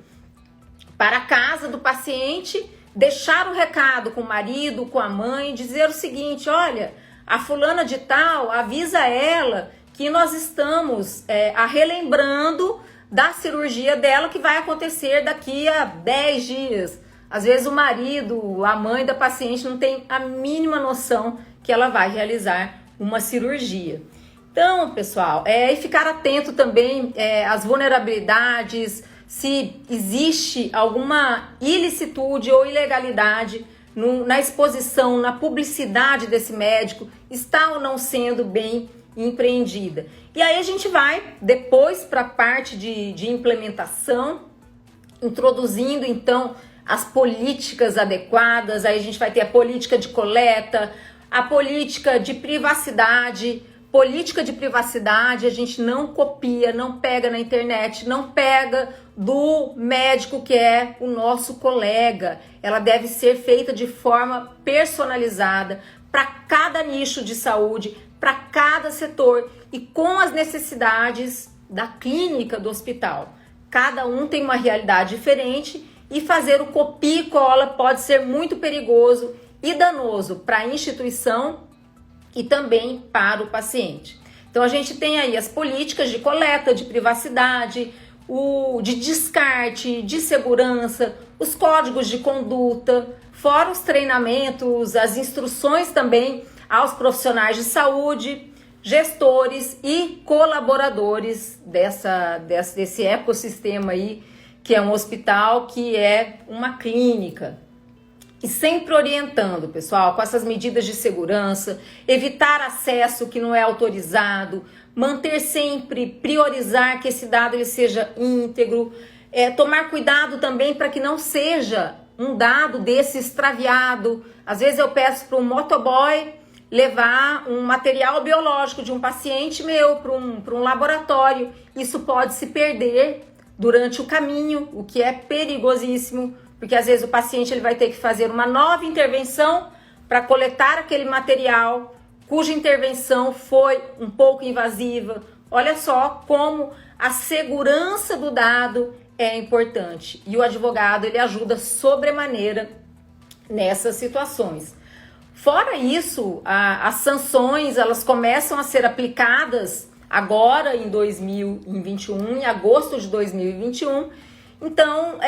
para a casa do paciente, deixar um recado com o marido, com a mãe, dizer o seguinte: olha, a fulana de tal, avisa ela que nós estamos relembrando da cirurgia dela que vai acontecer daqui a 10 dias. Às vezes o marido, a mãe da paciente não tem a mínima noção que ela vai realizar uma cirurgia. Então, pessoal, e ficar atento também às vulnerabilidades, se existe alguma ilicitude ou ilegalidade na exposição, na publicidade desse médico, está ou não sendo bem empreendida. E aí a gente vai depois para a parte de implementação, introduzindo então as políticas adequadas. Aí a gente vai ter a política de coleta, a política de privacidade. Política de privacidade a gente não copia, não pega na internet, não pega do médico que é o nosso colega. Ela deve ser feita de forma personalizada para cada nicho de saúde, para cada setor e com as necessidades da clínica, do hospital. Cada um tem uma realidade diferente e fazer o copia e cola pode ser muito perigoso e danoso para a instituição e também para o paciente. Então a gente tem aí as políticas de coleta, de privacidade, de descarte, de segurança, os códigos de conduta, fora os treinamentos, as instruções também aos profissionais de saúde, gestores e colaboradores desse ecossistema aí, que é um hospital, que é uma clínica. E sempre orientando, pessoal, com essas medidas de segurança, evitar acesso que não é autorizado, manter sempre, priorizar que esse dado ele seja íntegro, tomar cuidado também para que não seja um dado desse extraviado. Às vezes eu peço para um motoboy levar um material biológico de um paciente meu para um laboratório. Isso pode se perder durante o caminho, o que é perigosíssimo, porque às vezes o paciente ele vai ter que fazer uma nova intervenção para coletar aquele material, cuja intervenção foi um pouco invasiva. Olha só como a segurança do dado é importante. E o advogado ele ajuda sobremaneira nessas situações. Fora isso, as sanções elas começam a ser aplicadas agora em 2021, em agosto de 2021. Então,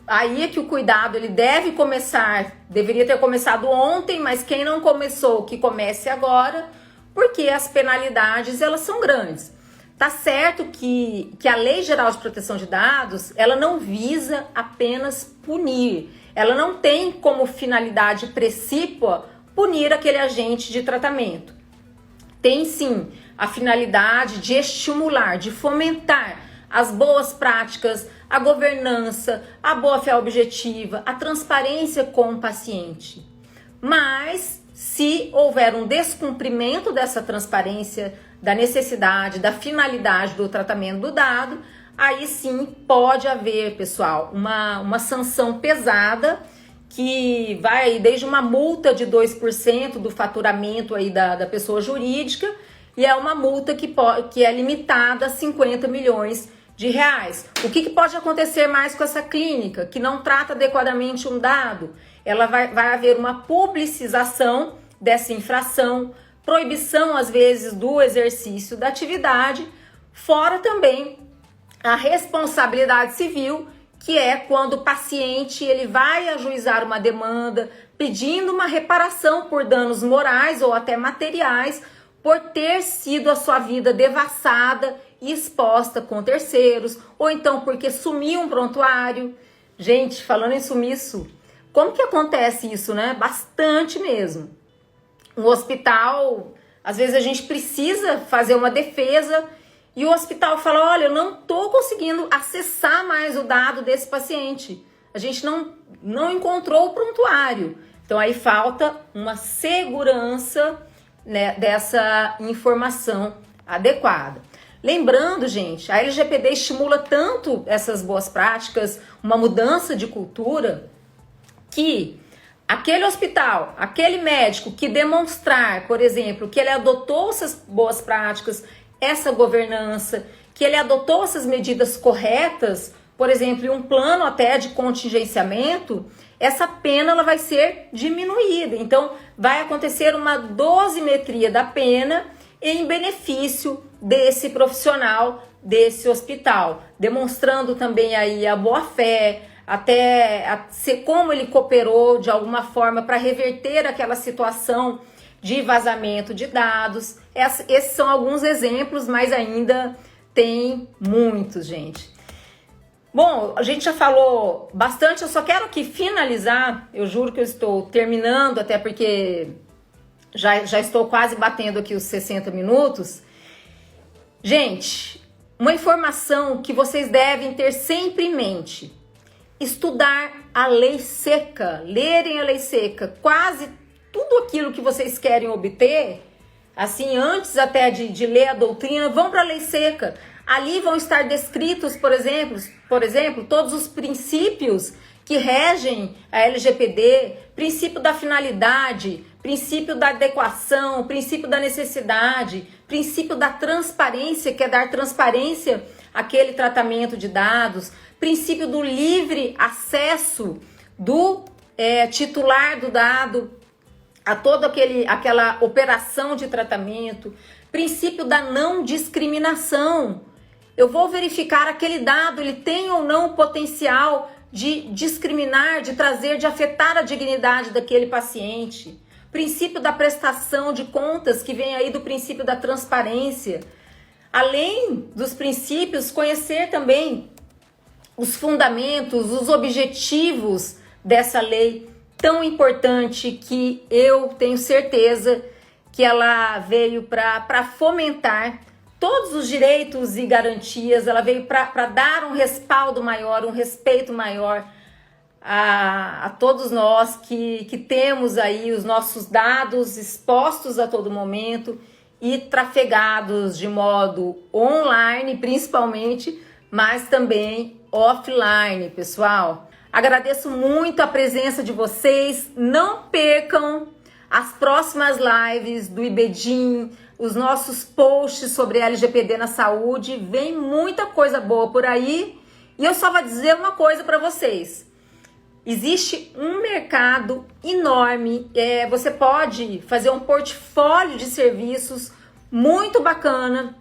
aí é que o cuidado ele deve começar, deveria ter começado ontem, mas quem não começou, que comece agora, porque as penalidades elas são grandes. Tá certo que a Lei Geral de Proteção de Dados, ela não visa apenas punir, ela não tem como finalidade precípua punir aquele agente de tratamento. Tem sim a finalidade de estimular, de fomentar as boas práticas, a governança, a boa-fé objetiva, a transparência com o paciente. Mas, se houver um descumprimento dessa transparência, da necessidade, da finalidade do tratamento do dado, aí sim pode haver, pessoal, uma sanção pesada que vai desde uma multa de 2% do faturamento aí da pessoa jurídica, e é uma multa que é limitada a 50 milhões de reais. O que pode acontecer mais com essa clínica que não trata adequadamente um dado? Ela vai haver uma publicização dessa infração, proibição às vezes do exercício da atividade, fora também a responsabilidade civil, que é quando o paciente ele vai ajuizar uma demanda pedindo uma reparação por danos morais ou até materiais por ter sido a sua vida devassada e exposta com terceiros, ou então porque sumiu um prontuário. Gente, falando em sumiço, como que acontece isso, né? Bastante mesmo. Um hospital, às vezes a gente precisa fazer uma defesa e o hospital fala, olha, eu não estou conseguindo acessar mais o dado desse paciente. A gente não encontrou o prontuário. Então aí falta uma segurança, né, dessa informação adequada. Lembrando, gente, a LGPD estimula tanto essas boas práticas, uma mudança de cultura, que aquele hospital, aquele médico que demonstrar, por exemplo, que ele adotou essas boas práticas, essa governança, que ele adotou essas medidas corretas, por exemplo, um plano até de contingenciamento, essa pena ela vai ser diminuída. Então, vai acontecer uma dosimetria da pena em benefício desse profissional, desse hospital, demonstrando também aí a boa-fé, até como ele cooperou de alguma forma para reverter aquela situação de vazamento de dados. Esses são alguns exemplos, mas ainda tem muitos, gente. Bom, a gente já falou bastante, eu só quero aqui finalizar, eu juro que eu estou terminando, até porque já estou quase batendo aqui os 60 minutos. Gente, uma informação que vocês devem ter sempre em mente: estudar a lei seca, lerem a lei seca, quase tudo aquilo que vocês querem obter, assim, antes até de ler a doutrina, vão para a lei seca. Ali vão estar descritos, por exemplo, todos os princípios que regem a LGPD, princípio da finalidade, princípio da adequação, princípio da necessidade, princípio da transparência, que é dar transparência àquele tratamento de dados, princípio do livre acesso do titular do dado a toda aquela operação de tratamento, princípio da não discriminação. Eu vou verificar aquele dado, ele tem ou não o potencial de discriminar, de trazer, de afetar a dignidade daquele paciente. Princípio da prestação de contas, que vem aí do princípio da transparência. Além dos princípios, conhecer também os fundamentos, os objetivos dessa lei tão importante que eu tenho certeza que ela veio para fomentar todos os direitos e garantias, ela veio para dar um respaldo maior, um respeito maior a todos nós que temos aí os nossos dados expostos a todo momento e trafegados de modo online, principalmente, mas também offline, pessoal. Agradeço muito a presença de vocês. Não percam as próximas lives do IBEDIN, os nossos posts sobre LGPD na saúde. Vem muita coisa boa por aí. E eu só vou dizer uma coisa para vocês. Existe um mercado enorme. Você pode fazer um portfólio de serviços muito bacana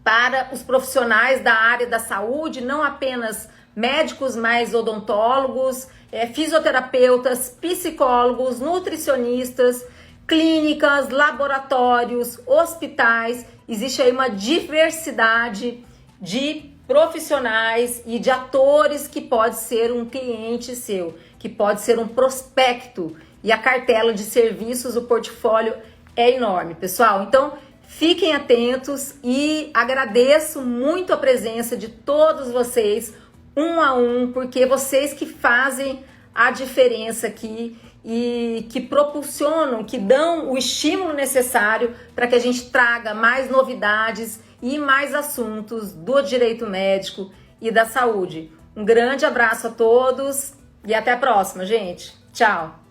para os profissionais da área da saúde, não apenas médicos, mas odontólogos, fisioterapeutas, psicólogos, nutricionistas, clínicas, laboratórios, hospitais. Existe aí uma diversidade de profissionais e de atores que pode ser um cliente seu, que pode ser um prospecto. E a cartela de serviços, o portfólio é enorme, pessoal. Então, fiquem atentos e agradeço muito a presença de todos vocês, um a um, porque vocês que fazem a diferença aqui e que propulsionam, que dão o estímulo necessário para que a gente traga mais novidades e mais assuntos do direito médico e da saúde. Um grande abraço a todos e até a próxima, gente. Tchau!